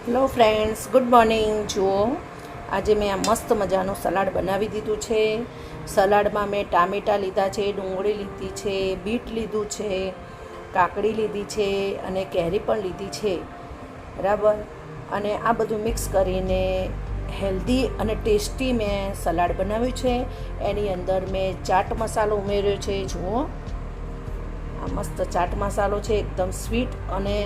Hello friends, good morning. જુઓ, આજે મેં આ મસ્ત મજાનું સલાડ બનાવી દીધું છે. સલાડમાં મેં ટામેટાં લીધા છે, ડુંગળી લીધી છે, બીટ લીધું છે, કાકડી લીધી છે અને કેરી પણ લીધી છે, બરાબર. અને આ બધું મિક્સ કરીને હેલ્ધી અને ટેસ્ટી મેં સલાડ બનાવ્યું છે. એની અંદર મેં ચાટ મસાલો ઉમેર્યો છે. જુઓ, આ મસ્ત ચાટ મસાલો છે, એકદમ સ્વીટ અને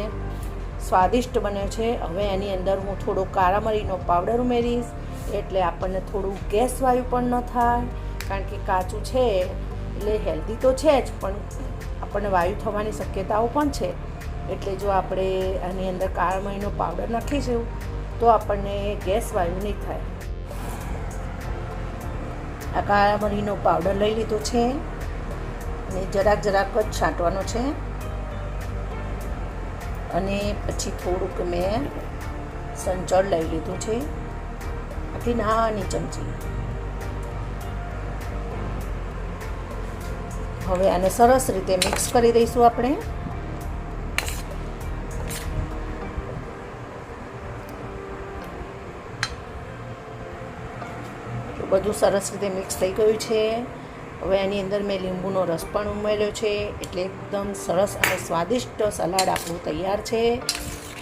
સ્વાદિષ્ટ બન્યો છે. હવે એની અંદર હું થોડો કાળા મરીનો પાવડર ઉમેરીશ, એટલે આપણને થોડું ગેસ વાયુ પણ ન થાય, કારણ કે કાચું છે એટલે હેલ્ધી તો છે જ, પણ આપણને વાયુ થવાની શક્યતાઓ પણ છે. એટલે જો આપણે આની અંદર કાળા મરીનો પાવડર નાખીશું તો આપણને ગેસ વાયુ નહીં થાય. આ કાળા મરીનો પાવડર લઈ લીધો છે અને જરાક જ છાંટવાનો છે. અને પછી થોડુંક મેં સંચળ લઈ લીધું છે, આટલી નાની ચમચી. હવે આને સરસ રીતે મિક્સ કરી દઈશું આપણે. બધું સરસ રીતે મિક્સ થઈ ગયું છે. હવે એની અંદર મેં લીંબુનો રસ પણ ઉમેર્યો છે, એટલે એકદમ સરસ અને સ્વાદિષ્ટ સલાડ આપણું તૈયાર છે.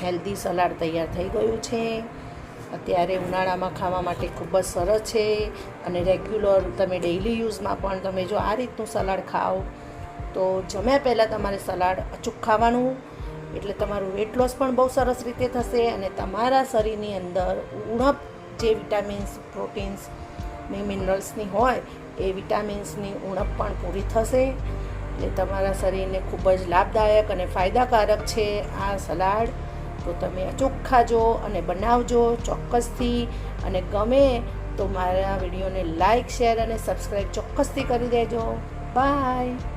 હેલ્ધી સલાડ તૈયાર થઈ ગયું છે. અત્યારે ઉનાળામાં ખાવા માટે ખૂબ જ સરસ છે અને રેગ્યુલર તમે ડેઇલી યુઝમાં પણ તમે જો આ રીતનું સલાડ ખાઓ તો જમ્યા પહેલાં તમારે સલાડ અચૂક ખાવાનું, એટલે તમારું વેટ લોસ પણ બહુ સરસ રીતે થશે અને તમારા શરીરની અંદર ઉણપ જે વિટામિન્સ, પ્રોટીન્સ ને મિનરલ્સની હોય એ વિટામિન્સની ઉણપ પણ પૂરી થશે. એટલે તમારા શરીરને ખૂબ જ લાભદાયક અને ફાયદાકારક છે આ સલાડ. તો તમે અચૂક ખાજો અને બનાવજો ચોક્કસથી. અને ગમે તો મારા વિડીયોને લાઇક, શેર અને સબસ્ક્રાઈબ ચોક્કસથી કરી દેજો. બાય.